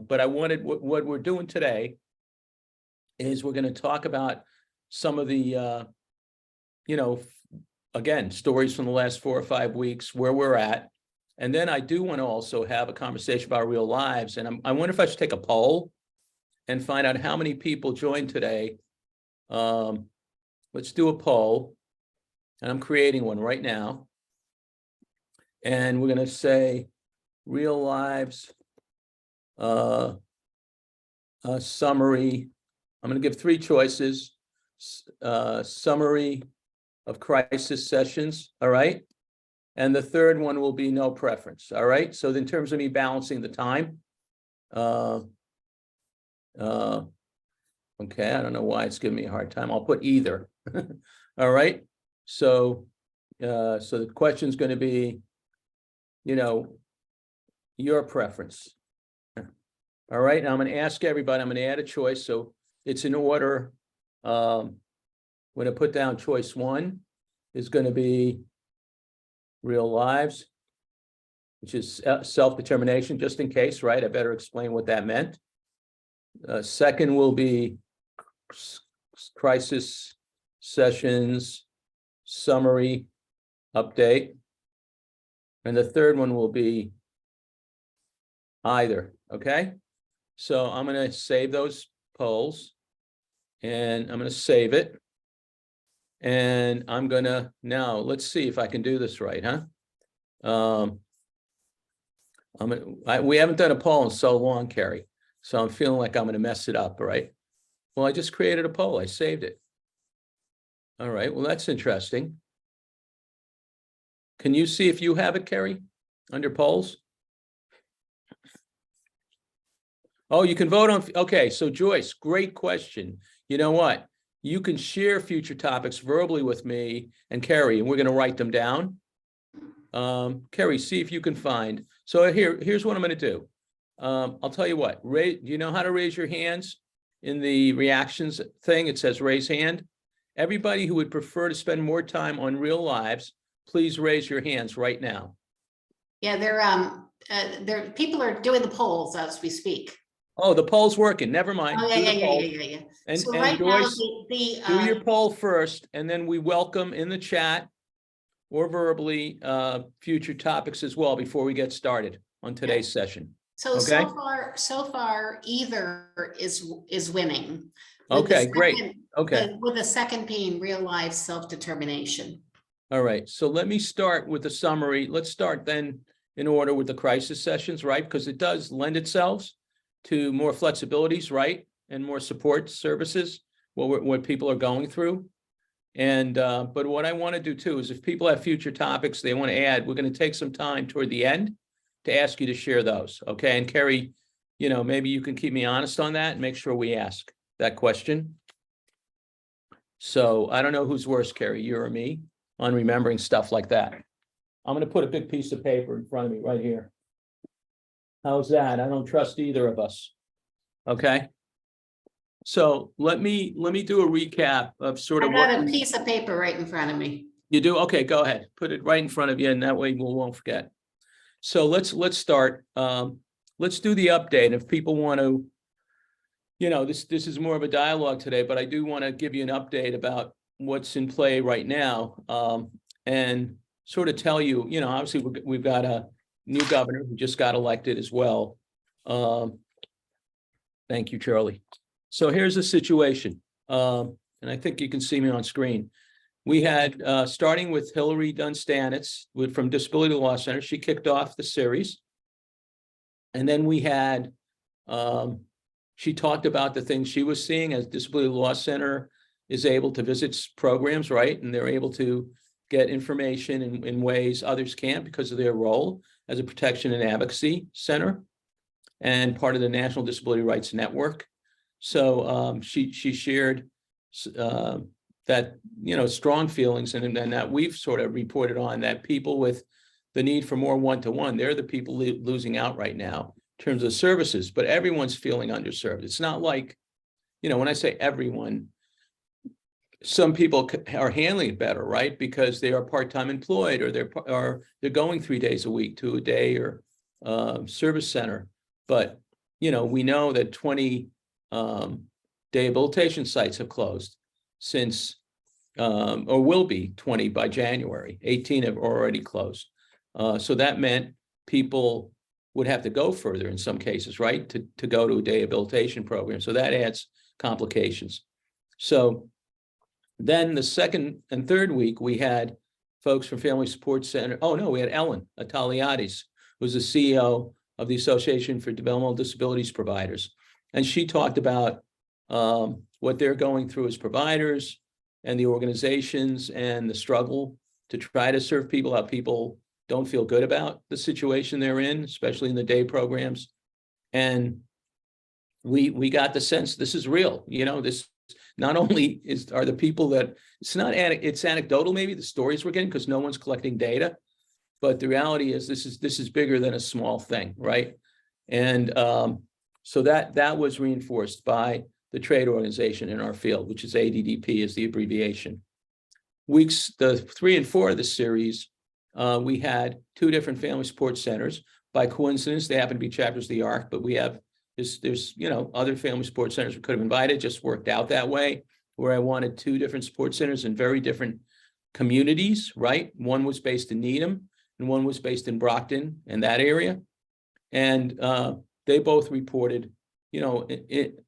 But I wanted, what we're doing today is we're going to talk about some of the, again, stories from the last 4 or 5 weeks, where we're at. And then I do want to also have a conversation about real lives. And I wonder if I should take a poll and find out how many people joined today. Let's do a poll. And I'm creating one right now. And we're going to say real lives summary. I'm going to give 3 choices. Summary of crisis sessions. All right. And the third one will be no preference. All right. So in terms of me balancing the time. Okay. I don't know why it's giving me a hard time. I'll put either. All right. So the question is going to be, your preference. All right. Now I'm going to ask everybody, I'm going to add a choice. So it's in order. I'm going to put down choice 1 is going to be real lives, which is self-determination, just in case, right? I better explain what that meant. Second will be crisis sessions, summary, update. And the third one will be either, okay? So I'm going to save those polls and I'm going to save it. And I'm going to, now let's see if I can do this right, huh? We haven't done a poll in so long, Carrie. So I'm feeling like I'm going to mess it up, right? Well, I just created a poll. I saved it. All right. Well, that's interesting. Can you see if you have it, Carrie, under polls? Oh, you can vote on. Okay. So Joyce, great question. You know what? You can share future topics verbally with me and Carrie, and we're going to write them down. Carrie, see if you can find. So here's what I'm going to do. I'll tell you what, do you know how to raise your hands in the reactions thing? It says raise hand. Everybody who would prefer to spend more time on real lives, please raise your hands right now. Yeah, they're people are doing the polls as we speak. Oh, the poll's working. Never mind. Oh, yeah. And, so and right Joyce, now, do your poll first, and then we welcome in the chat or verbally future topics as well before we get started on today's session. So okay. so far, either is winning. Okay, great. Okay. With the second being real life self-determination. All right. So let me start with the summary. Let's start then in order with the crisis sessions, right? Because it does lend itself to more flexibilities, right? And more support services, what people are going through. And but what I want to do too is if people have future topics they want to add, we're going to take some time toward the end to ask you to share those. Okay. And Carrie, maybe you can keep me honest on that and make sure we ask that question. So I don't know who's worse, Carrie, you or me, on remembering stuff like that. I'm going to put a big piece of paper in front of me right here. How's that? I don't trust either of us. Okay. So let me do a recap of sort of what. I got a piece of paper right in front of me. You do? Okay, go ahead. Put it right in front of you, and that way we won't forget. So let's start. Let's do the update. If people want to, this is more of a dialogue today, but I do want to give you an update about what's in play right now, and sort of tell you, obviously we've got a new governor who just got elected as well. Thank you, Charlie. So here's the situation, and I think you can see me on screen. We had, starting with Hillary Dunstanitz from Disability Law Center, she kicked off the series. And then we had, she talked about the things she was seeing as Disability Law Center is able to visit programs, right? And they're able to get information in ways others can't because of their role as a protection and advocacy center and part of the National Disability Rights Network. So she shared that, strong feelings and that we've sort of reported on, that people with the need for more one-to-one, they're the people losing out right now in terms of services, but everyone's feeling underserved. It's not like, when I say everyone, some people are handling it better, right? Because they are part-time employed, or they're going 3 days a week to a day or service center. But we know that 20 rehabilitation sites have closed since, or will be 20 by January. 18 have already closed. So that meant people would have to go further in some cases, right, to go to a rehabilitation program. So that adds complications. So then the second and third week, we had folks from Family Support Center. Oh, no, we had Ellen Ataliades, who's the CEO of the Association for Developmental Disabilities Providers. And she talked about what they're going through as providers and the organizations and the struggle to try to serve people, how people don't feel good about the situation they're in, especially in the day programs. And we got the sense this is real. This not only are the people that it's anecdotal, maybe the stories we're getting because no one's collecting data, but the reality is this is bigger than a small thing, right? And so that was reinforced by the trade organization in our field, which is ADDP is the abbreviation. Weeks 3 and 4 of the series, we had 2 different family support centers. By coincidence, they happen to be chapters of the ARC, but we have there's other family support centers we could have invited, just worked out that way, where I wanted 2 different support centers in very different communities, right? One was based in Needham and one was based in Brockton and that area. And they both reported,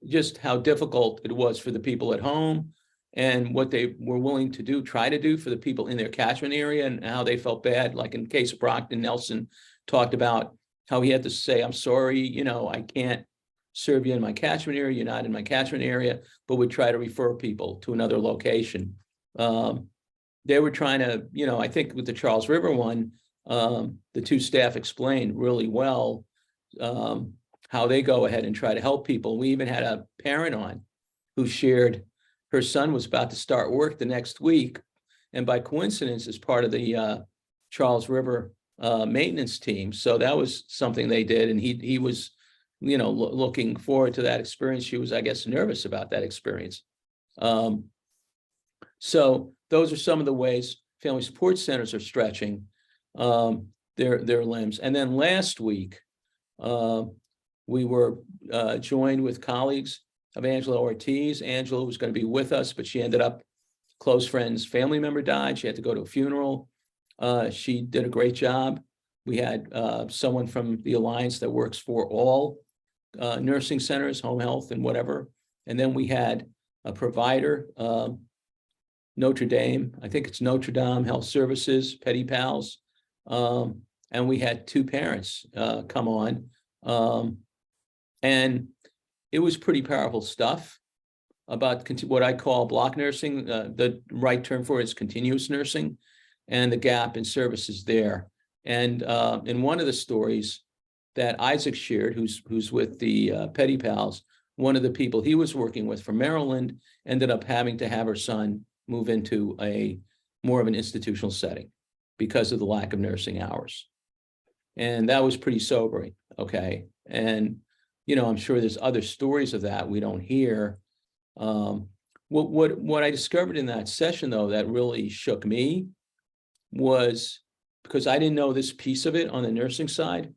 just how difficult it was for the people at home and what they were willing to try to do for the people in their catchment area and how they felt bad. Like in the case of Brockton, Nelson talked about how he had to say, I'm sorry, I can't serve you in my catchment area, you're not in my catchment area, but would try to refer people to another location. They were trying to, I think with the Charles River one, the 2 staff explained really well how they go ahead and try to help people. We even had a parent on who shared her son was about to start work the next week. And by coincidence, is part of the Charles River maintenance team. So that was something they did. And he was, looking forward to that experience. She was, I guess, nervous about that experience. So those are some of the ways family support centers are stretching their limbs. And then last week, we were joined with colleagues of Angela Ortiz. Angela was going to be with us, but she ended up, close friend's family member died. She had to go to a funeral. She did a great job. We had someone from the Alliance that works for all nursing centers, home health and whatever. And then we had a provider, Notre Dame, I think it's Notre Dame Health Services, Petty Pals. And we had 2 parents come on. And it was pretty powerful stuff about what I call block nursing. The right term for it is continuous nursing and the gap in services there. And in one of the stories that Isaac shared, who's with the Petty Pals, one of the people he was working with from Maryland ended up having to have her son move into a more of an institutional setting because of the lack of nursing hours. And that was pretty sobering, okay? And, I'm sure there's other stories of that we don't hear. What I discovered in that session, though, that really shook me was because I didn't know this piece of it on the nursing side.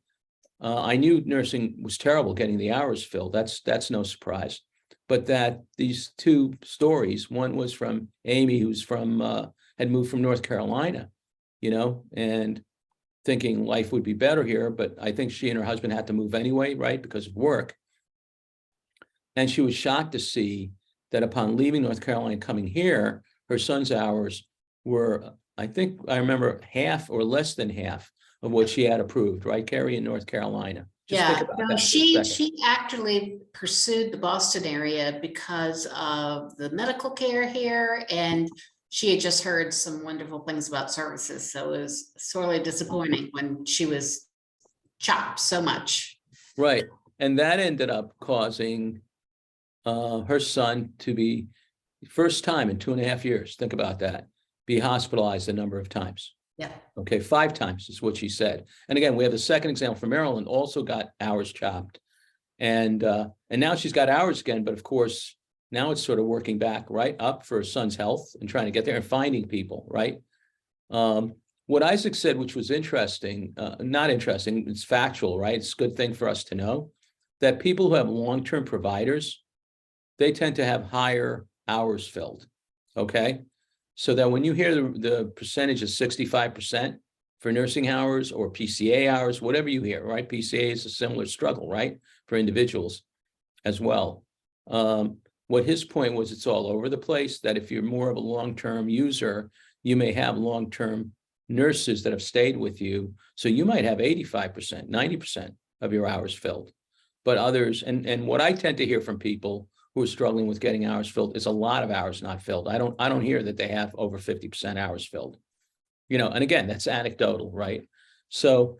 I knew nursing was terrible, getting the hours filled. That's no surprise. But that these 2 stories, one was from Amy, who's had moved from North Carolina, and thinking life would be better here, but I think she and her husband had to move anyway, right, because of work. And she was shocked to see that upon leaving North Carolina, coming here, her son's hours were, I think I remember, half or less than half of what she had approved, right, Carrie, in North Carolina. Just think about that for a second. She actually pursued the Boston area because of the medical care here, and she had just heard some wonderful things about services. So it was sorely disappointing when she was chopped so much. Right. And that ended up causing her son to be, first time in 2.5 years, think about that, be hospitalized a number of times. Yeah. Okay, 5 times is what she said. And again, we have the second example from Maryland, also got hours chopped. And now she's got hours again, but of course, now it's sort of working back right up for her son's health and trying to get there and finding people, right? What Isaac said, which was interesting, not interesting, it's factual, right? It's a good thing for us to know, that people who have long-term providers, they tend to have higher hours filled, okay? So that when you hear the percentage is 65% for nursing hours or PCA hours, whatever you hear, right? PCA is a similar struggle, right? For individuals as well. What his point was, it's all over the place, that if you're more of a long-term user, you may have long-term nurses that have stayed with you. So you might have 85%, 90% of your hours filled. But others, and what I tend to hear from people who are struggling with getting hours filled is a lot of hours not filled. I don't hear that they have over 50% hours filled. You know, and again, that's anecdotal, right? So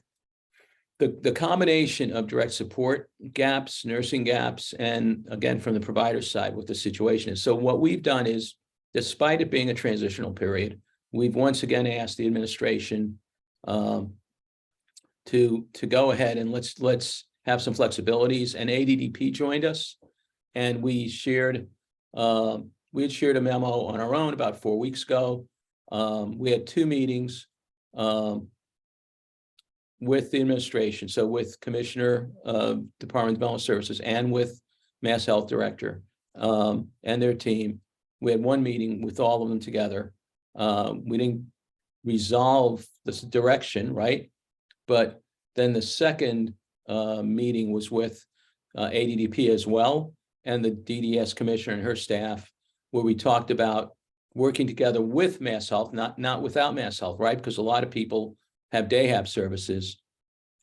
the combination of direct support gaps, nursing gaps, and again, from the provider side, what the situation is. So what we've done is, despite it being a transitional period, we've once again asked the administration to go ahead and let's have some flexibilities. And ADDP joined us, and we had shared a memo on our own about 4 weeks ago. We had 2 meetings with the administration, so with Commissioner of Department of Development Services and with Mass Health Director and their team. We had 1 meeting with all of them together. We didn't resolve this direction, right? But then the second meeting was with ADDP as well, and the DDS Commissioner and her staff, where we talked about working together with Mass Health, not without Mass Health, right? Because a lot of people have day-hab services,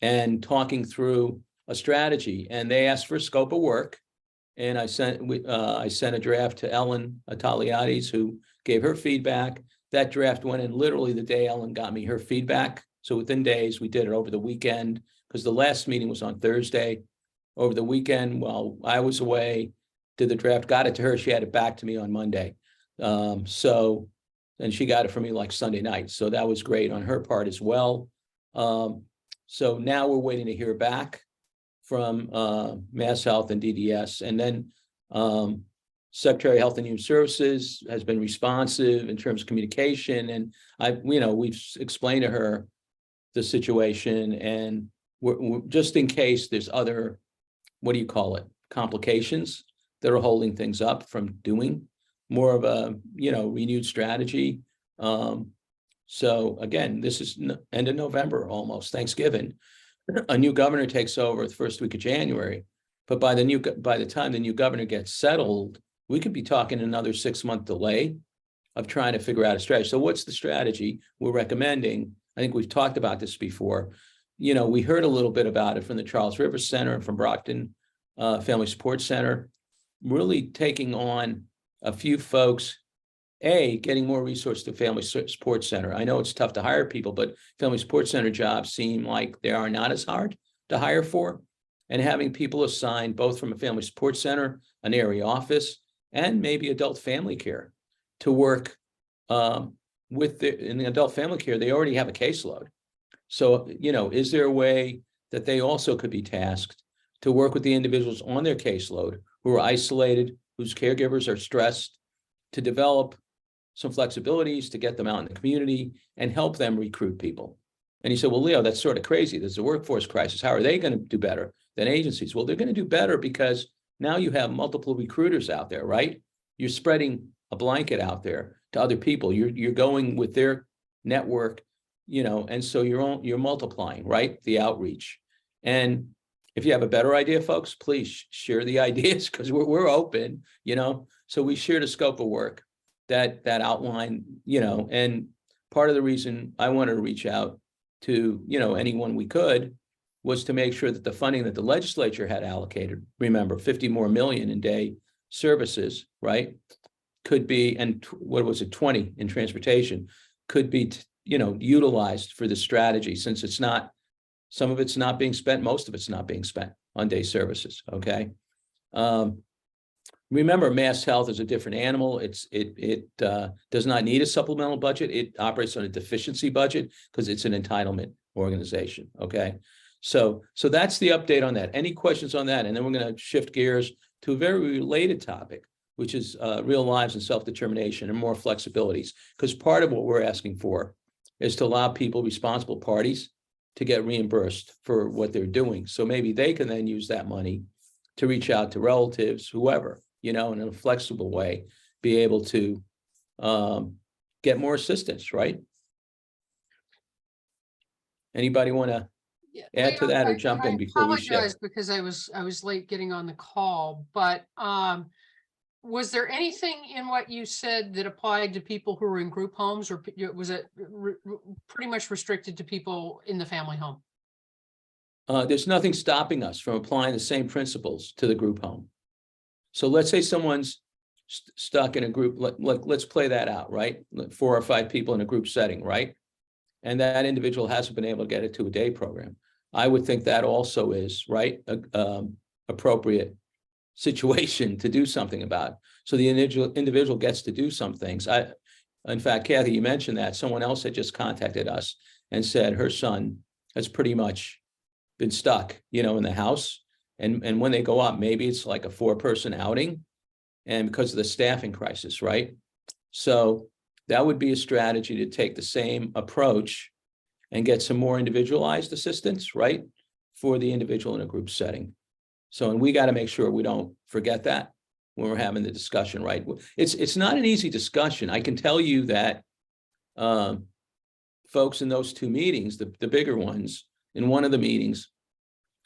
and talking through a strategy. And they asked for a scope of work, and I sent a draft to Ellen Ataliades, who gave her feedback. That draft went in literally the day Ellen got me her feedback. So within days, we did it over the weekend, because the last meeting was on Thursday. Over the weekend, while I was away, did the draft, got it to her. She had it back to me on Monday. And she got it from me like Sunday night. So that was great on her part as well. So now we're waiting to hear back from Mass Health and DDS. And then Secretary of Health and Human Services has been responsive in terms of communication. And we've explained to her the situation, and we're just in case there's other, what do you call it, complications that are holding things up from doing more of a, renewed strategy. So again, this is end of November, almost Thanksgiving. A new governor takes over the first week of January, but by the time the new governor gets settled, we could be talking another 6-month delay of trying to figure out a strategy. So what's the strategy we're recommending? I think we've talked about this before. We heard a little bit about it from the Charles River Center and from Brockton Family Support Center, really taking on a few folks, getting more resources to Family Support Center. I know it's tough to hire people, but Family Support Center jobs seem like they are not as hard to hire for. And having people assigned both from a Family Support Center, an area office, and maybe adult family care to work in the adult family care, they already have a caseload. So, is there a way that they also could be tasked to work with the individuals on their caseload who are isolated, whose caregivers are stressed, to develop some flexibilities to get them out in the community and help them recruit people? And he said, well, Leo, that's sort of crazy. There's a workforce crisis. How are they going to do better than agencies? Well, they're going to do better because now you have multiple recruiters out there, right? You're spreading a blanket out there to other people. You're going with their network, and so you're multiplying, right? The outreach. And if you have a better idea, folks, please share the ideas, because we're open, So we shared a scope of work that outlined, and part of the reason I wanted to reach out to, anyone we could, was to make sure that the funding that the legislature had allocated, remember, 50 more million in day services, right, could be, and what was it, 20 in transportation, could be, utilized for this strategy, since it's not, some of it's not being spent, most of it's not being spent on day services, okay? Remember, Mass Health is a different animal. It does not need a supplemental budget. It operates on a deficiency budget because it's an entitlement organization, okay? So that's the update on that. Any questions on that? And then we're going to shift gears to a very related topic, which is real lives and self-determination and more flexibilities. Because part of what we're asking for is to allow people, responsible parties, to get reimbursed for what they're doing. So maybe they can then use that money to reach out to relatives, whoever, in a flexible way, be able to get more assistance, right? Anybody want to Yeah, add to Leo, that or jump in before we shift? apologize because I was late getting on the call, but was there anything in what you said that applied to people who were in group homes, or was it pretty much restricted to people in the family home? There's nothing stopping us from applying the same principles to the group home. So let's say someone's stuck in a group, let's play that out, right? 4 or 5 people in a group setting, right? And that individual hasn't been able to get it to a day program. I would think that also is, right, appropriate situation to do something about. So the individual gets to do some things. In fact, Kathy, you mentioned that someone else had just contacted us and said her son has pretty much been stuck, in the house. And when they go up, maybe it's like a 4-person outing, and because of the staffing crisis, right? So that would be a strategy to take the same approach and get some more individualized assistance, right? For the individual in a group setting. So, and we got to make sure we don't forget that when we're having the discussion, right? It's not an easy discussion. I can tell you that folks in those 2 meetings, the bigger ones, in one of the meetings,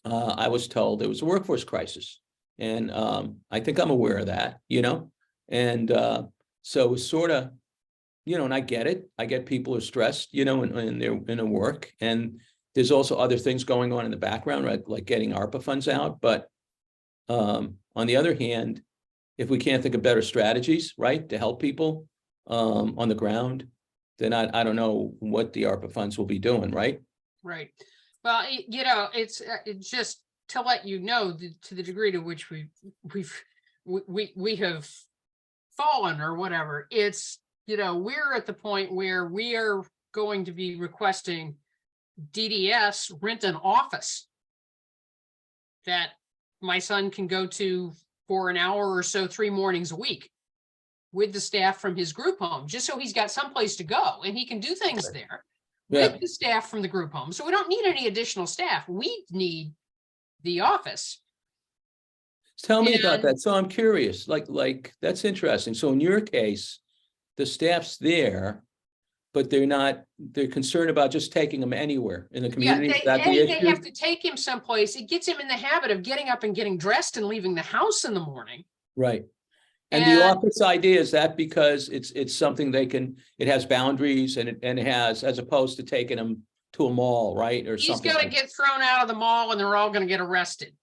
I was told there was a workforce crisis. And I think I'm aware of that, and so it was sort of, and I get it. I get people are stressed, in their work. And there's also other things going on in the background, right? Like getting ARPA funds out. But on the other hand, if we can't think of better strategies, right, to help people on the ground, then I don't know what the ARPA funds will be doing, right? Right. Well, it's just to let you know to the degree to which we have fallen or whatever. It's, we're at the point where we are going to be requesting DDS rent an office that my son can go to for an hour or so, 3 mornings a week with the staff from his group home, just so he's got someplace to go and he can do things there with the staff from the group home. So we don't need any additional staff. We need the office. Tell me about that. So I'm curious, like that's interesting. So in your case, the staff's there, but they're concerned about just taking them anywhere in the community. Is that the They issue? have to take him someplace. It gets him in the habit of getting up and getting dressed and leaving the house in the morning. Right. And the office idea, is that because it's something it has boundaries and it has, as opposed to taking them to a mall, right? Or He's something. going to get thrown out of the mall and they're all going to get arrested.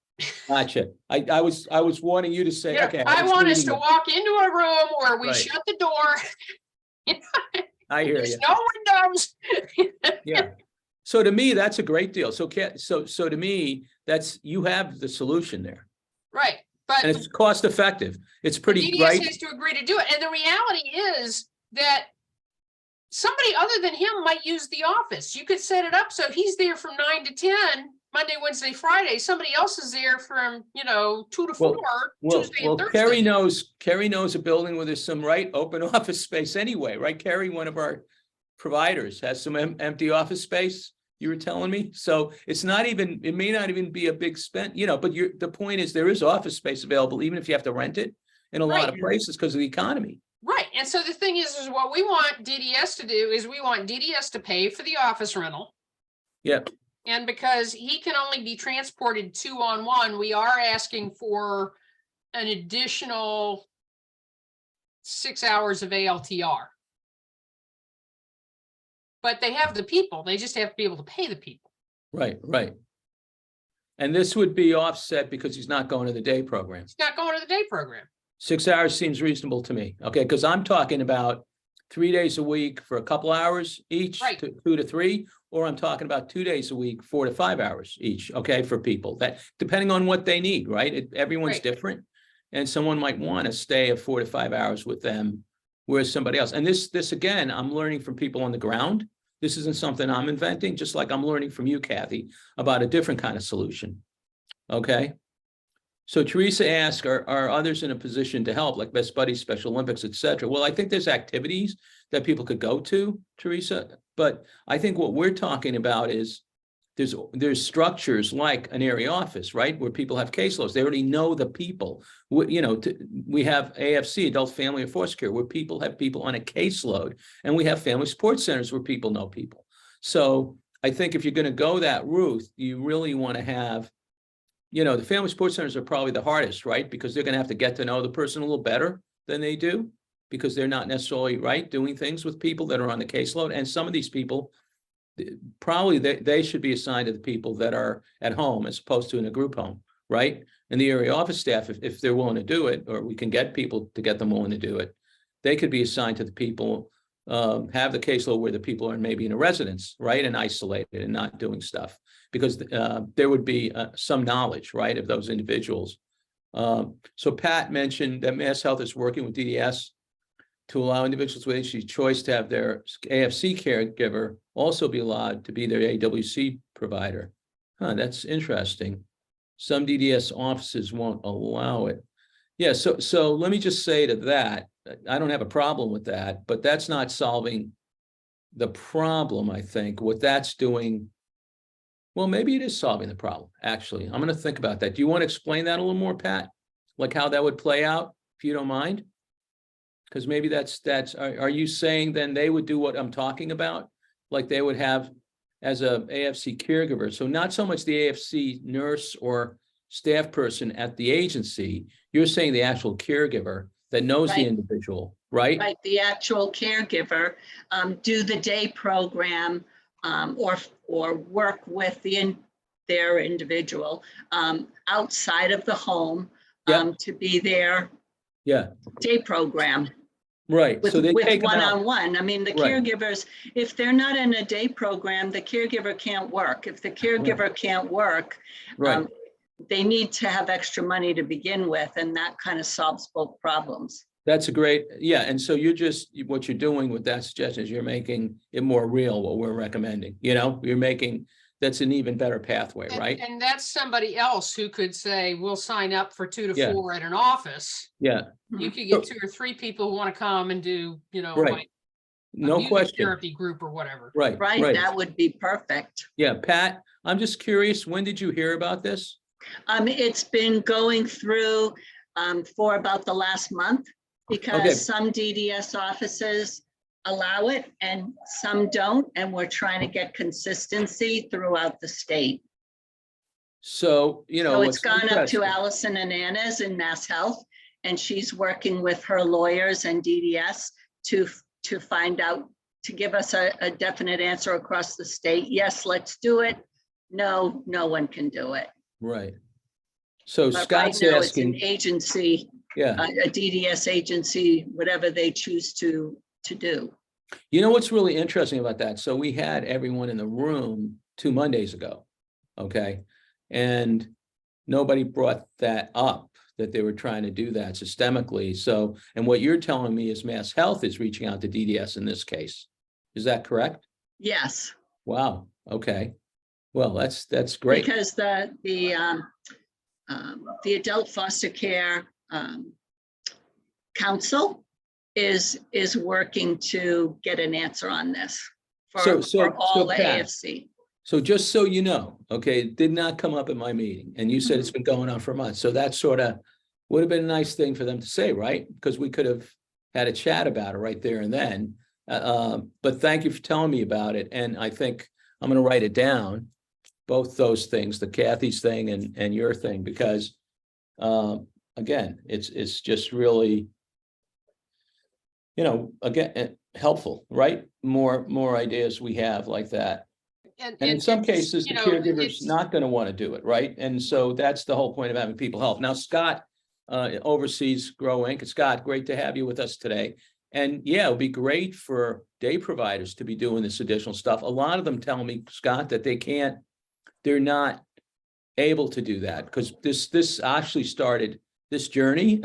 Gotcha. I was wanting you to say, okay. I want us to walk into a room where we Right. shut the door. I hear There's you. no windows. Yeah. So to me, that's a great deal. So to me, you have the solution there. Right. But And it's cost effective. It's pretty, DDS right? has to agree to do it. And the reality is that somebody other than him might use the office. You could set it up so he's there from 9 to 10, Monday, Wednesday, Friday. Somebody else is there from, 2 to 4, Tuesday and Thursday. Carrie knows a building where there's some open office space anyway, right? Carrie, one of our providers, has some empty office space, you were telling me. So it may not even be a big spend, but the point is there is office space available, even if you have to rent it in a lot of places because of the economy. Right. And so the thing is what we want DDS to do is we want DDS to pay for the office rental. Yeah. And because he can only be transported 2-on-1, we are asking for an additional 6 hours of ALTR. But they have the people, they just have to be able to pay the people. Right. And this would be offset because he's not going to the day program. He's not going to the day program. 6 hours seems reasonable to me. Okay, because I'm talking about 3 days a week for a couple hours each, Right. 2 to 3, or I'm talking about 2 days a week, 4 to 5 hours each. Okay, for people that, depending on what they need, right? Everyone's Right. different, and someone might want to stay of 4 to 5 hours with them, whereas somebody else. And this again, I'm learning from people on the ground. This isn't something I'm inventing, just like I'm learning from you, Kathy, about a different kind of solution. Okay. So Teresa asked, are others in a position to help, like Best Buddies, Special Olympics, et cetera? Well, I think there's activities that people could go to, Teresa, but I think what we're talking about is there's structures like an area office, right? Where people have caseloads. They already know the people. We have AFC, Adult Family and Foster Care, where people have people on a caseload, and we have family support centers where people know people. So I think if you're going to go that route, you really want to have, the family support centers are probably the hardest, right? Because they're going to have to get to know the person a little better than they do, because they're not necessarily doing things with people that are on the caseload. And some of these people, probably they should be assigned to the people that are at home as opposed to in a group home, right? And the area office staff, if they're willing to do it, or we can get people to get them willing to do it, they could be assigned to the people, have the caseload where the people are maybe in a residence, right? And isolated and not doing stuff, because there would be some knowledge, right, of those individuals. So Pat mentioned that Mass Health is working with DDS to allow individuals with HC choice to have their AFC caregiver also be allowed to be their AWC provider. That's interesting. Some DDS offices won't allow it. Yeah, so let me just say to that, I don't have a problem with that, but that's not solving the problem, I think. What that's doing, well, maybe it is solving the problem, actually. I'm going to think about that. Do you want to explain that a little more, Pat? Like how that would play out, if you don't mind? Because maybe are you saying then they would do what I'm talking about? Like they would have as a AFC caregiver. So not so much the AFC nurse or staff person at the agency, you're saying the actual caregiver that knows the Right. individual, right? Right, the actual caregiver, do the day program, or work with their individual, outside of the home, Yeah. to be their Yeah, day program right. with, So they with take them out. one-on-one. I mean, the Right. caregivers, if they're not in a day program, the caregiver can't work. If the caregiver can't work, Right. they need to have extra money to begin with, and that kind of solves both problems. That's a great, yeah. And so what you're doing with that suggestion is you're making it more real, what we're recommending, that's an even better pathway, right? And that's somebody else who could say, we'll sign up for 2 to Yeah. 4 at an office. Yeah, You could get 2 or 3 people who want to come and do, Right. like a no music question. therapy group or whatever. Right, Right, right. that would be perfect. Yeah, Pat, I'm just curious, when did you hear about this? It's been going through, for about the last month, Okay. because some DDS offices allow it and some don't, and we're trying to get consistency throughout the state. So, So it's what's gone up interesting- to Allison and Anna's in Mass Health, and she's working with her lawyers and DDS to find out, to give us a definite answer across the state. Yes, let's do it. No, no one can do it. Right. So But right Scott's now, it's an asking, agency, yeah, a DDS agency, whatever they choose to do. what's really interesting about that? So we had everyone in the room 2 Mondays ago, okay? And nobody brought that up, that they were trying to do that systemically. So, and what you're telling me is Mass Health is reaching out to DDS in this case. Is that correct? Yes, Wow, okay. Well, that's great. because the Adult Foster Care Council is working to get an answer on this So for all the Pat, AFC. So just so you know, okay, it did not come up at my meeting, and you said it's been going on for months. So that sort of would have been a nice thing for them to say, right? Because we could have had a chat about it right there and then. But thank you for telling me about it. And I think I'm going to write it down, both those things, the Kathy's thing and your thing, because again, it's just really, again, helpful, right? More ideas we have like that. And in some it's, cases, the you know, caregiver's it's- not going to want to do it, right? And so that's the whole point of having people help. Now, Scott oversees Grow Inc. Scott, great to have you with us today. And yeah, it would be great for day providers to be doing this additional stuff. A lot of them tell me, Scott, that they're not able to do that because this actually started this journey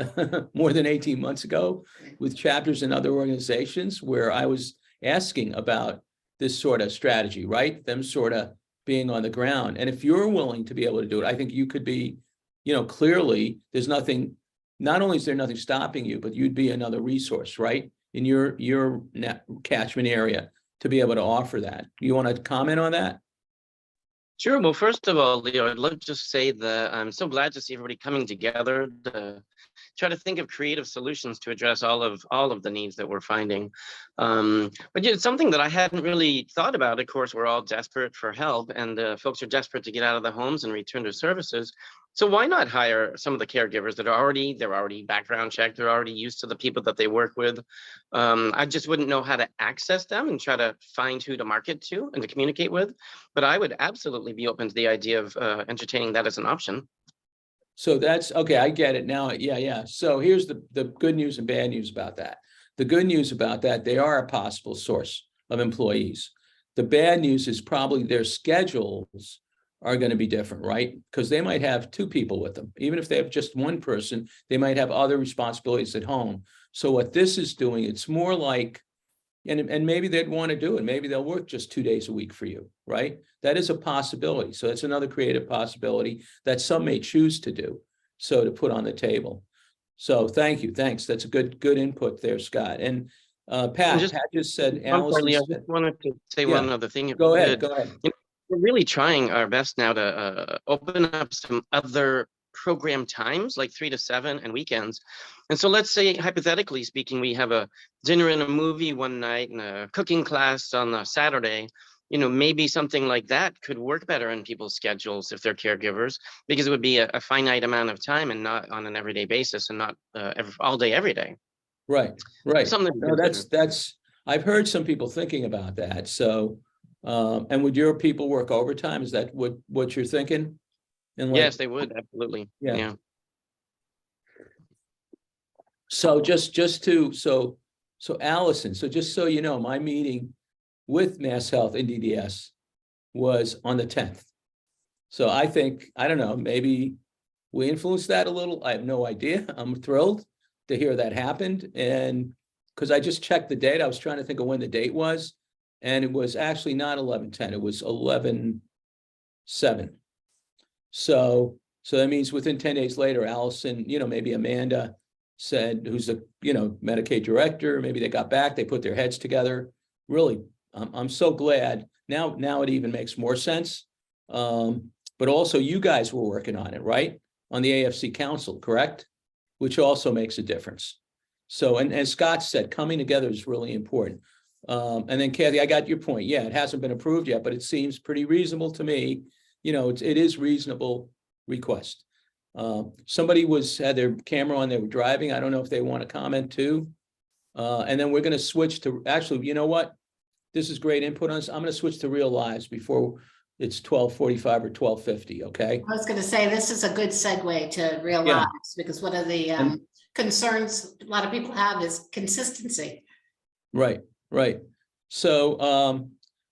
more than 18 months ago with chapters in other organizations where I was asking about this sort of strategy, right? Them sort of being on the ground. And if you're willing to be able to do it, I think you could be, clearly there's nothing, not only is there nothing stopping you, but you'd be another resource, right? In your catchment area to be able to offer that. You want to comment on that? Sure. Well, first of all, Leo, I'd love to just say that I'm so glad to see everybody coming together to try to think of creative solutions to address all of the needs that we're finding. But yeah, it's something that I hadn't really thought about. Of course, we're all desperate for help, and folks are desperate to get out of their homes and return to services. So why not hire some of the caregivers that are they're already background checked, they're already used to the people that they work with. I just wouldn't know how to access them and try to find who to market to and to communicate with. But I would absolutely be open to the idea of entertaining that as an option. So that's, okay, I get it now. Yeah. So here's the good news and bad news about that. The good news about that, they are a possible source of employees. The bad news is probably their schedules are going to be different, right? Because they might have two people with them. Even if they have just one person, they might have other responsibilities at home. So what this is doing, it's more like, and maybe they'd want to do it. Maybe they'll work just 2 days a week for you, right? That is a possibility. So it's another creative possibility that some may choose to do. So to put on the table. So thank you. Thanks. That's a good input there, Scott. And Pat just said, I'm sorry, Allison Leo, I said, just wanted to say Yeah. one other thing. if go I ahead, could. go ahead. We're really trying our best now to open up some other program times, like 3 to 7 and weekends. And so let's say, hypothetically speaking, we have a dinner and a movie one night and a cooking class on a Saturday. Maybe something like that could work better in people's schedules if they're caregivers, because it would be a finite amount of time and not on an everyday basis, and not all day, every day. Right. Something to No, consider. that's, I've heard some people thinking about that. So, and would your people work overtime? Is that what you're thinking? And like, Yes, they would, absolutely. Yeah. Yeah. so so Allison, so just so you know, my meeting with Mass Health and DDS was on the 10th. So I think, I don't know, maybe we influenced that a little. I have no idea. I'm thrilled to hear that happened. And because I just checked the date, I was trying to think of when the date was. And it was actually not 11/10, it was 11/7. So that means within 10 days later, Allison, maybe Amanda said, who's the, Medicaid director, maybe they got back, they put their heads together. Really, I'm so glad. Now it even makes more sense. But also you guys were working on it, right? On the AFC Council, correct? Which also makes a difference. So, and as Scott said, coming together is really important. And then Kathy, I got your point. Yeah, it hasn't been approved yet, but it seems pretty reasonable to me. It is reasonable request. Somebody had their camera on, they were driving. I don't know if they want to comment too. And then we're going to switch to, actually, you know what? This is great input on this. I'm going to switch to real lives before it's 12:45 or 12:50, okay? I was going to say, this is a good segue to real Yeah. lives, because one of the concerns a lot of people have is consistency. Right. So,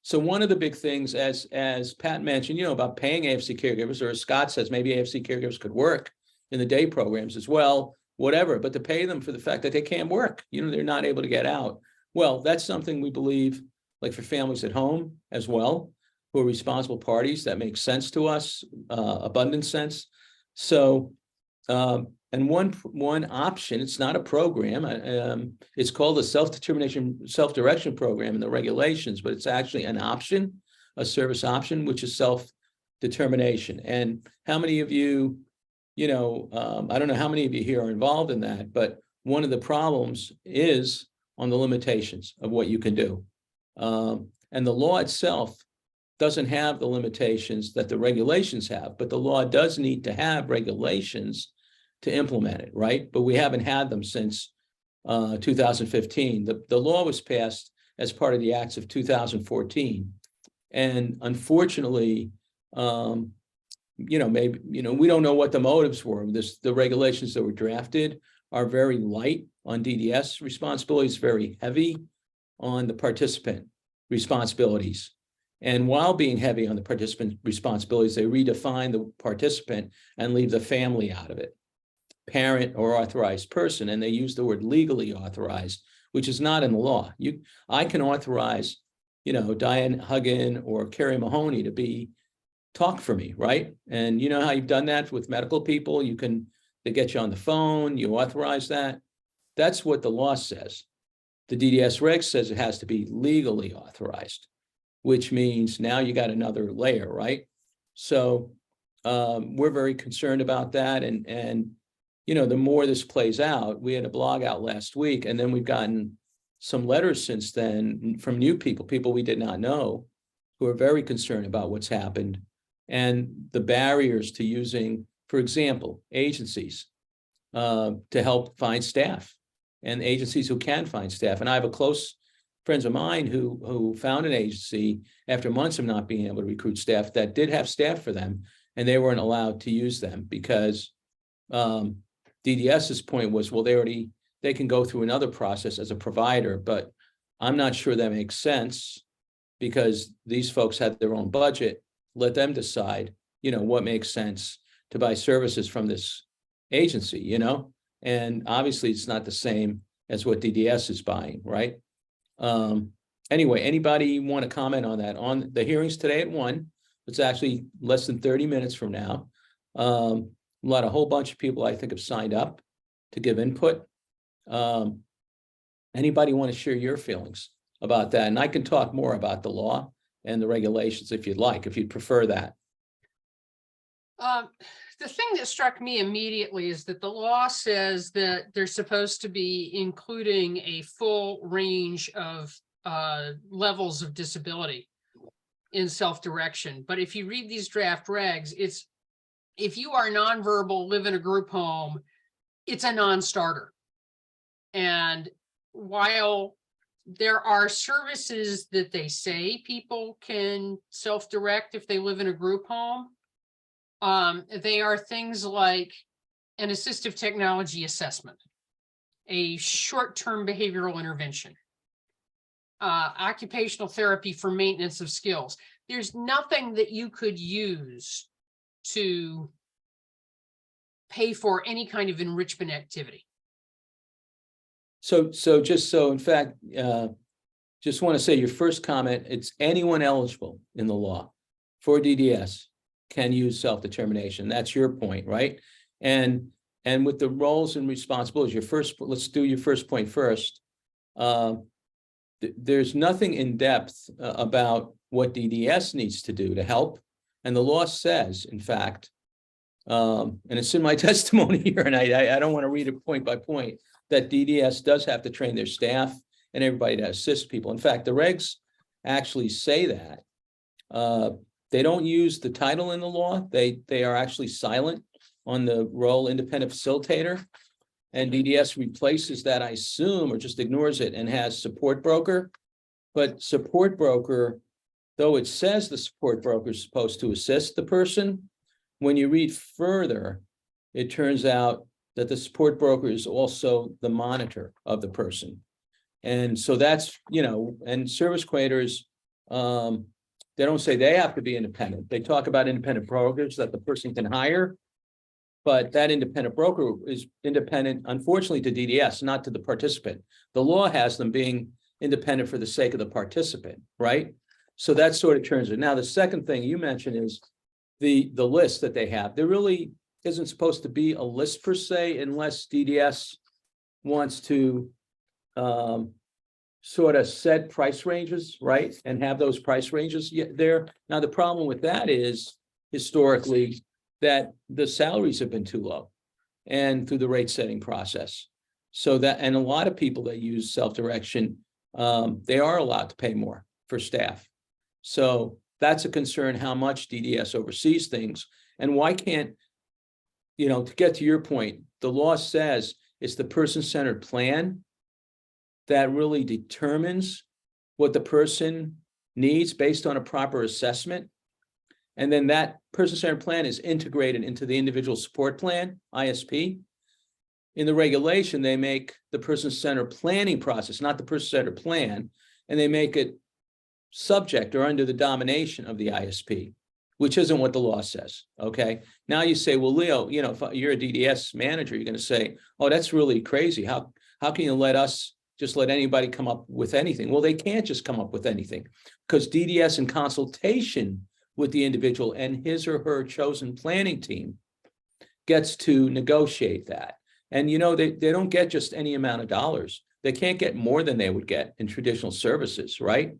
so one of the big things, as Pat mentioned, about paying AFC caregivers, or as Scott says, maybe AFC caregivers could work in the day programs as well, whatever, but to pay them for the fact that they can't work, they're not able to get out. Well, that's something we believe, like for families at home as well, who are responsible parties, that makes sense to us, abundant sense. So, and one option, it's not a program, it's called the self-direction program in the regulations, but it's actually an option, a service option, which is self-determination. And how many of you, I don't know how many of you here are involved in that, but one of the problems is on the limitations of what you can do. And the law itself doesn't have the limitations that the regulations have, but the law does need to have regulations to implement it, right? But we haven't had them since 2015. The law was passed as part of the acts of 2014. And unfortunately, maybe, we don't know what the motives were. The regulations that were drafted are very light on DDS responsibilities, very heavy on the participant responsibilities. And while being heavy on the participant responsibilities, they redefine the participant and leave the family out of it. Parent or authorized person, and they use the word legally authorized, which is not in the law. I can authorize, Diane Huggin or Carrie Mahoney to talk for me, right? And you know how you've done that with medical people? They get you on the phone, you authorize that. That's what the law says. The DDS reg says it has to be legally authorized, which means now you got another layer, right? So we're very concerned about that. And, you know, the more this plays out, we had a blog out last week, and then we've gotten some letters since then from new people we did not know, who are very concerned about what's happened and the barriers to using, for example, agencies to help find staff, and agencies who can find staff. And I have a close friends of mine who found an agency after months of not being able to recruit staff that did have staff for them, and they weren't allowed to use them because DDS's point was, well, they can go through another process as a provider, but I'm not sure that makes sense because these folks had their own budget. Let them decide, you know, what makes sense to buy services from this agency, you know? And obviously it's not the same as what DDS is buying, right? Anyway, anybody want to comment on that? On the hearings today at 1, it's actually less than 30 minutes from now. A whole bunch of people I think have signed up to give input. Anybody want to share your feelings about that? And I can talk more about the law and the regulations if you'd like, if you'd prefer that. The thing that struck me immediately is that the law says that they're supposed to be including a full range of levels of disability in self-direction. But if you read these draft regs, it's if you are nonverbal, live in a group home, it's a non-starter. And while there are services that they say people can self-direct if they live in a group home, they are things like an assistive technology assessment, a short-term behavioral intervention, occupational therapy for maintenance of skills. There's nothing that you could use to pay for any kind of enrichment activity. So in fact, just want to say your first comment, it's anyone eligible in the law for DDS can use self-determination. That's your point, right? And with the roles and responsibilities, let's do your first point first. There's nothing in depth about what DDS needs to do to help. And the law says, in fact, and it's in my testimony here, and I don't want to read it point by point, that DDS does have to train their staff and everybody to assist people. In fact, the regs actually say that. They don't use the title in the law. They are actually silent on the role independent facilitator. And DDS replaces that, I assume, or just ignores it and has support broker. But support broker, though it says the support broker is supposed to assist the person, when you read further, it turns out that the support broker is also the monitor of the person. And so that's, you know, and service coordinators, they don't say they have to be independent. They talk about independent brokers that the person can hire, but that independent broker is independent, unfortunately, to DDS, not to the participant. The law has them being independent for the sake of the participant, right? So that sort of turns it. Now, the second thing you mentioned is the list that they have. There really isn't supposed to be a list per se, unless DDS wants to sort of set price ranges, right? And have those price ranges there. Now, the problem with that is historically that the salaries have been too low and through the rate setting process. So that, and a lot of people that use self-direction, they are allowed to pay more for staff. So that's a concern, how much DDS oversees things. And why can't, you know, to get to your point, the law says it's the person-centered plan that really determines what the person needs based on a proper assessment. And then that person-centered plan is integrated into the individual support plan, ISP. In the regulation, they make the person-centered planning process, not the person-centered plan, and they make it subject or under the domination of the ISP, which isn't what the law says, okay? Now you say, well, Leo, you know, if you're a DDS manager, you're gonna say, oh, that's really crazy. How can you let us just let anybody come up with anything? Well, they can't just come up with anything, because DDS, in consultation with the individual and his or her chosen planning team, gets to negotiate that. And, you know, they don't get just any amount of dollars. They can't get more than they would get in traditional services, right?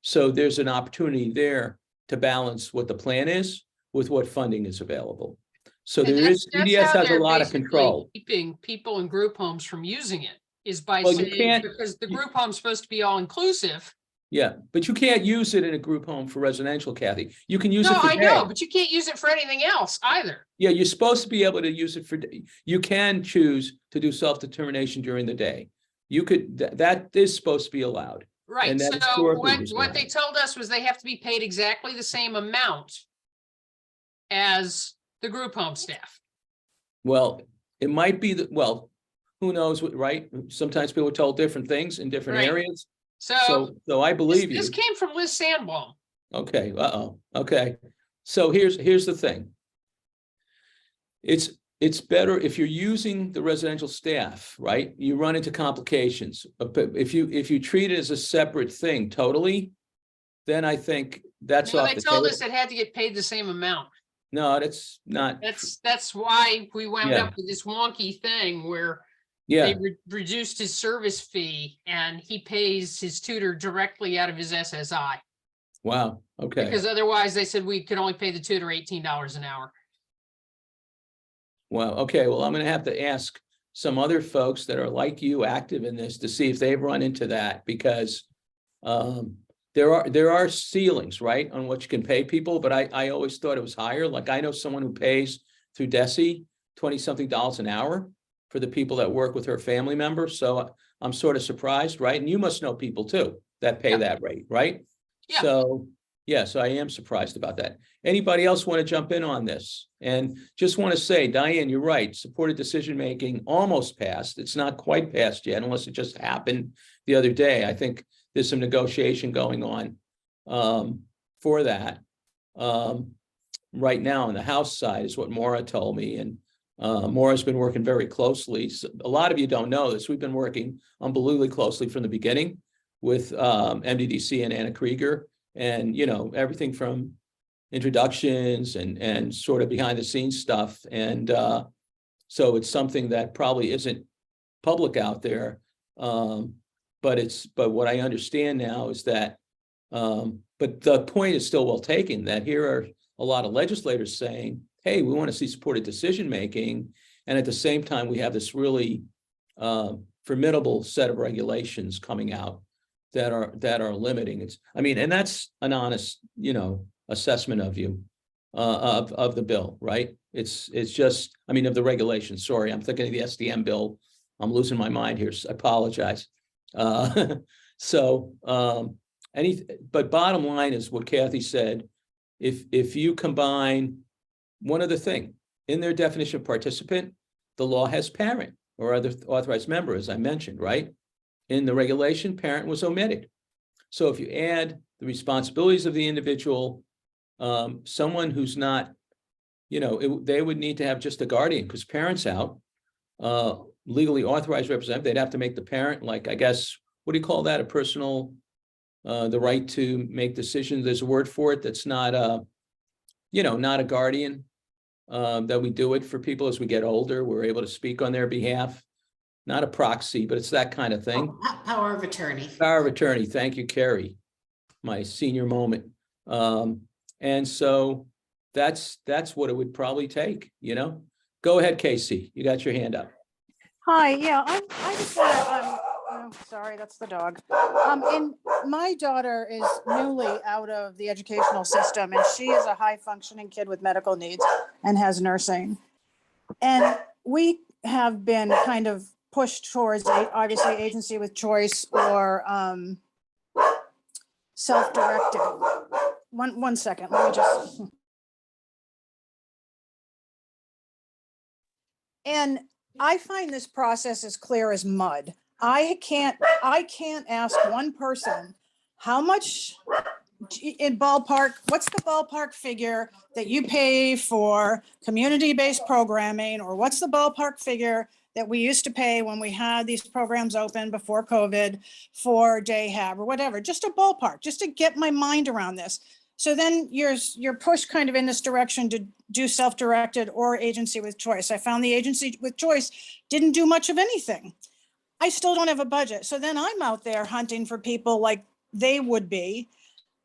So there's an opportunity there to balance what the plan is with what funding is available. So And there is, that's EDS how has a they're lot of basically control. Keeping people in group homes from using it is by Well, you saying, can't- because the you- group home's supposed to be all inclusive. Yeah, but you can't use it in a group home for residential, Kathy. You can use No, it for I know, day. but you can't use it for anything else either. Yeah, you're supposed to be able to use it for, you can choose to do self-determination during the day. You could, that is supposed to be allowed. Right, And that so historically what, was what they allowed. told us was they have to be paid exactly the same amount as the group home staff. Well, it might be that, well, who knows, right? Sometimes people are told different things in different Right. areas. So So I this, believe you. this came from Liz Sandbaum. Okay, okay. So here's the thing. It's better if you're using the residential staff, right? You run into complications. But if you treat it as a separate thing totally, then I think that's No, off they the told table. us it had to get paid the same amount. No, that's not. That's why we wound Yeah. up with this wonky thing where Yeah, they reduced his service fee and he pays his tutor directly out of his SSI. wow, okay. Because otherwise they said we could only pay the tutor $18 an hour. Wow, okay, well, I'm gonna have to ask some other folks that are like you, active in this, to see if they've run into that, because there are ceilings, right, on what you can pay people, but I always thought it was higher. Like, I know someone who pays through DESI $20-something an hour for the people that work with her family members, so I'm sort of surprised, right? And you must know people too that pay Yeah. that rate, right? Yeah. So, yeah, so I am surprised about that. Anybody else want to jump in on this? And just want to say, Diane, you're right, supported decision-making almost passed. It's not quite passed yet, unless it just happened the other day. I think there's some negotiation going on for that. Right now on the House side is what Maura told me, and Maura's been working very closely. So a lot of you don't know this. We've been working unbelievably closely from the beginning with MDDC and Anna Krieger, and everything from introductions and sort of behind the scenes stuff. And so it's something that probably isn't public out there. But what I understand now is that, but the point is still well taken, that here are a lot of legislators saying, hey, we want to see supported decision-making. And at the same time, we have this really formidable set of regulations coming out that are limiting it. I mean, and that's an honest, assessment of you, of the bill, right? It's just, I mean, of the regulations, sorry, I'm thinking of the SDM bill. I'm losing my mind here, I apologize. But bottom line is what Kathy said, if you combine one other thing, in their definition of participant, the law has parent or other authorized member, as I mentioned, right? In the regulation, parent was omitted. So if you add the responsibilities of the individual, someone who's not, they would need to have just a guardian, because parent's out, legally authorized representative, they'd have to make the parent, like, I guess, what do you call that? A personal, the right to make decisions. There's a word for it that's not not a guardian, that we do it for people as we get older. We're able to speak on their behalf. Not a proxy, but it's that kind of thing. Power of attorney. Power of attorney. Thank you, Carrie. My senior moment. And so that's what it would probably take, Go ahead, Casey. You got your hand up. Hi, yeah, I just want to, oh, sorry, that's the dog. And my daughter is newly out of the educational system, and she is a high functioning kid with medical needs and has nursing. And we have been kind of pushed towards obviously agency with choice or self-directed. One second, let me just. And I find this process as clear as mud. I can't ask one person how much in ballpark, what's the ballpark figure that you pay for community-based programming, or what's the ballpark figure that we used to pay when we had these programs open before COVID for Dayhab or whatever, just a ballpark, just to get my mind around this. So then you're pushed kind of in this direction to do self-directed or agency with choice. I found the agency with choice didn't do much of anything. I still don't have a budget. So then I'm out there hunting for people like they would be.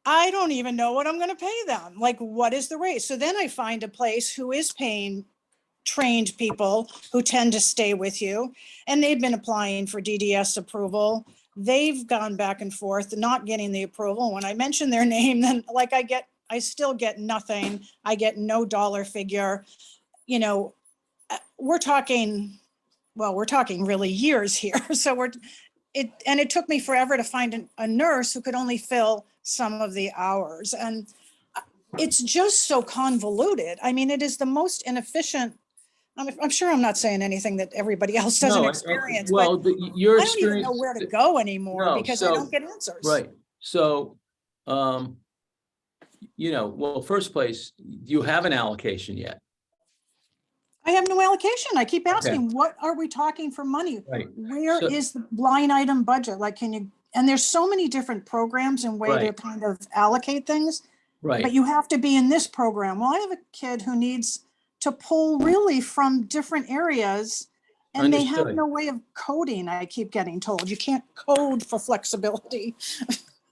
I don't even know what I'm gonna pay them. Like, what is the rate? So then I find a place who is paying trained people who tend to stay with you. And they've been applying for DDS approval. They've gone back and forth, not getting the approval. When I mention their name, then like I still get nothing. I get no dollar figure. You know, we're talking really years here. So it took me forever to find a nurse who could only fill some of the hours. And it's just so convoluted. I mean, it is the most inefficient. I'm sure I'm not saying anything that everybody else doesn't No, experience, but well, your I don't even know experience. where to go anymore No, because I so- don't get answers. Right, so, well, first place, do you have an allocation yet? I have no allocation. I keep asking, what are we talking for money? Right. Where So- is the line item budget? Like, and there's so many different programs and way to Right. kind of allocate things, but Right, you have to be in this program. Well, I have a kid who needs to pull really from different areas and they have Understood. no way of coding, I keep getting told. You can't code for flexibility.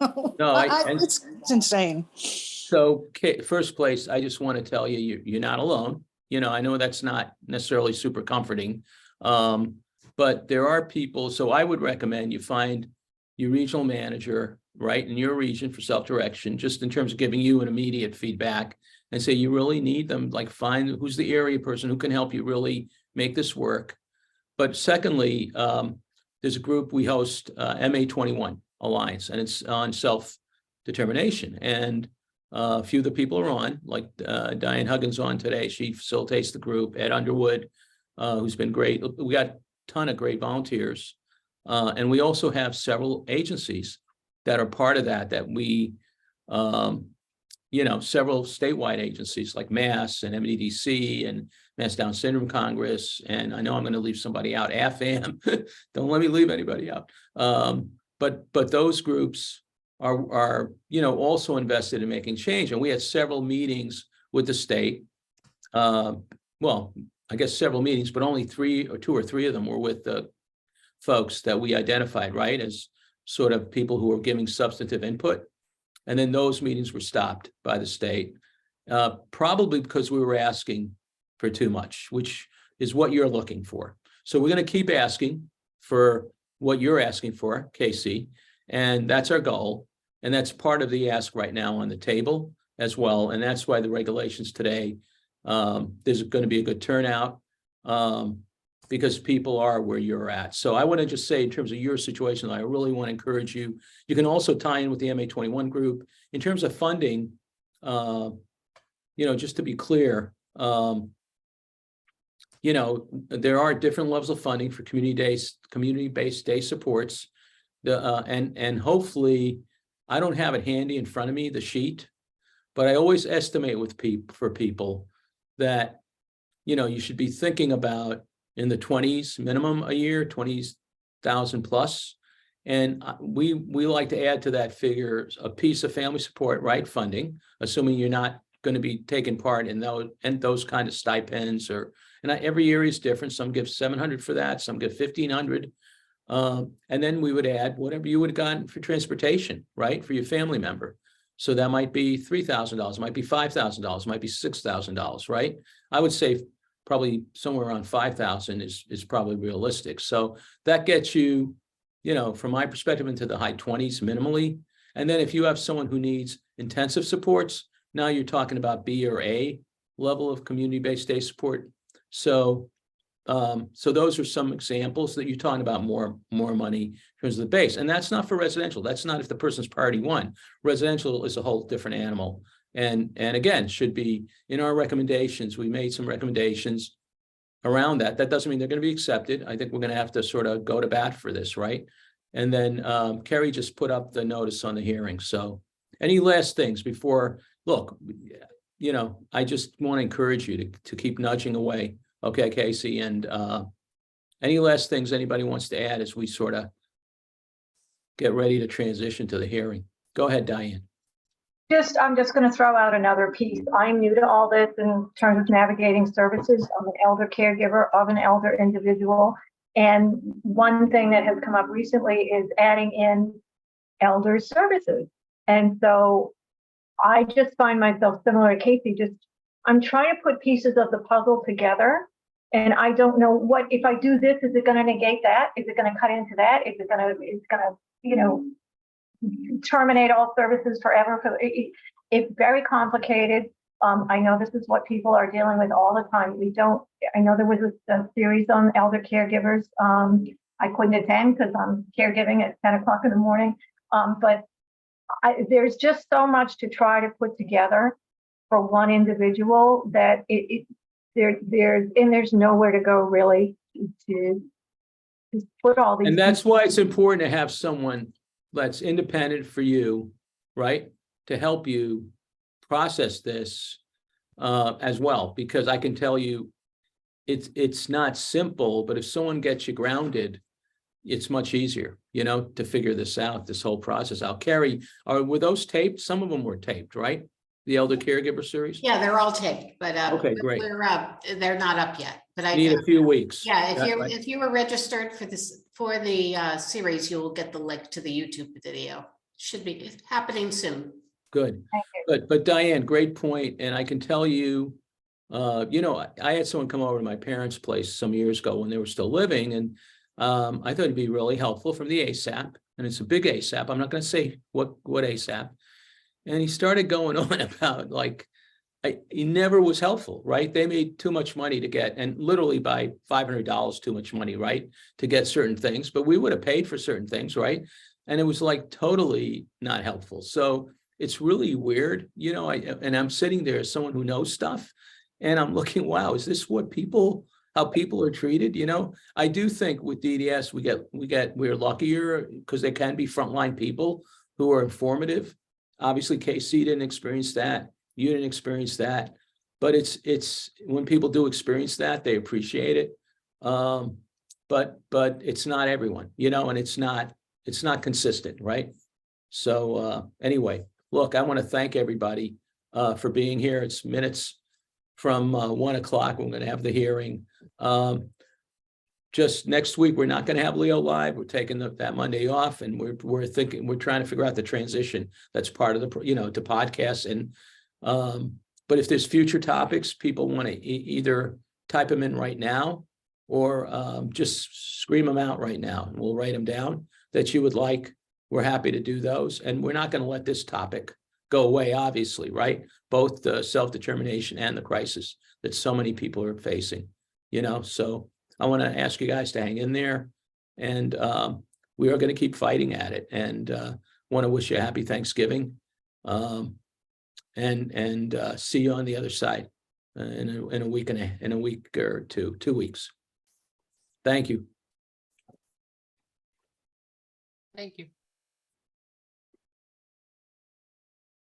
No, and- It's insane. so, first place, I just want to tell you, you're not alone. I know that's not necessarily super comforting. But there are people, so I would recommend you find your regional manager, right, in your region for self-direction, just in terms of giving you an immediate feedback and say you really need them, like find who's the area person who can help you really make this work. But secondly, there's a group we host, MA21 Alliance, and it's on self-determination. And a few of the people are on, like Diane Huggins on today. She facilitates the group. Ed Underwood, who's been great. We got a ton of great volunteers. And we also have several agencies that are part of that we, several statewide agencies like MASS and MDDC and Mass Down Syndrome Congress. And I know I'm going to leave somebody out, AFAM. Don't let me leave anybody out. But those groups are also invested in making change. And we had several meetings with the state. Well, I guess several meetings, but only 2 or 3 of them were with the folks that we identified, right, as sort of people who were giving substantive input. And then those meetings were stopped by the state, probably because we were asking for too much, which is what you're looking for. So we're going to keep asking for what you're asking for, Casey, and that's our goal. And that's part of the ask right now on the table as well. And that's why the regulations today, there's going to be a good turnout because people are where you're at. So I want to just say in terms of your situation, I really want to encourage you. You can also tie in with the MA21 group. In terms of funding, just to be clear, there are different levels of funding for community-based day supports. And hopefully, I don't have it handy in front of me, the sheet, but I always estimate for people that, you should be thinking about in the 20s minimum a year, 20,000 plus. And we like to add to that figure a piece of family support, right, funding, assuming you're not going to be taking part in those kind of stipends and every area is different. Some give 700 for that, some give 1,500. And then we would add whatever you would have gotten for transportation, right, for your family member. So that might be $3,000, might be $5,000, might be $6,000, right? I would say probably somewhere around 5,000 is probably realistic. So that gets you, from my perspective, into the high 20s minimally. And then if you have someone who needs intensive supports, now you're talking about B or A level of community-based day support. So those are some examples that you're talking about more money in terms of the base. And that's not for residential. That's not if the person's priority 1. Residential is a whole different animal. And again, should be in our recommendations. We made some recommendations around that. That doesn't mean they're going to be accepted. I think we're going to have to sort of go to bat for this, right? And then Kerry just put up the notice on the hearing. So any last things before, look, I just want to encourage you to keep nudging away. Okay, Casey, and any last things anybody wants to add as we sort of get ready to transition to the hearing? Go ahead, Diane. I'm just going to throw out another piece. I'm new to all this in terms of navigating services. I'm an elder caregiver of an elder individual. And one thing that has come up recently is adding in elder services. And so I just find myself similar to Casey, I'm trying to put pieces of the puzzle together. And I don't know if I do this, is it going to negate that? Is it going to cut into that? Is it going to, terminate all services forever? It's very complicated. I know this is what people are dealing with all the time. I know there was a series on elder caregivers. I couldn't attend because I'm caregiving at 10 o'clock in the morning. But there's just so much to try to put together for one individual that there's nowhere to go really to put all these. And that's why it's important to have someone that's independent for you, right? To help you process this as well, because I can tell you it's not simple, but if someone gets you grounded, it's much easier, to figure this out, this whole process out. Carrie, were those taped? Some of them were taped, right? The Elder Caregiver series? Yeah, they're all taped, but Okay, great. they're not up yet, but I. Need a few weeks. Yeah, Right. if you were registered for the series, you will get the link to the YouTube video. Should be happening soon. Good. Thank you. But Diane, great point. And I can tell you, I had someone come over to my parents' place some years ago when they were still living, and I thought it'd be really helpful from the ASAP, and it's a big ASAP. I'm not going to say what ASAP. And he started going on about he never was helpful, right? They made too much money to get, and literally by $500 too much money, right? To get certain things, but we would have paid for certain things, right? And it was totally not helpful. So it's really weird, and I'm sitting there as someone who knows stuff, and I'm looking, wow, is this how people are treated? I do think with DDS, we're luckier because they can be frontline people who are informative. Obviously, KC didn't experience that. You didn't experience that, but it's when people do experience that, they appreciate it. But it's not everyone, and it's not consistent, right? So anyway, look, I want to thank everybody for being here. It's minutes from 1 o'clock. We're going to have the hearing. Just next week, we're not going to have Leo live. We're taking that Monday off, and we're trying to figure out the transition. That's part of the, to podcasts. And but if there's future topics, people want to either type them in right now or just scream them out right now, and we'll write them down that you would like. We're happy to do those, and we're not going to let this topic go away, obviously, right? Both the self-determination and the crisis that so many people are facing, so I want to ask you guys to hang in there, and we are going to keep fighting at it, and want to wish you a happy Thanksgiving, and see you on the other side in a week or 2 weeks. Thank you. Thank you.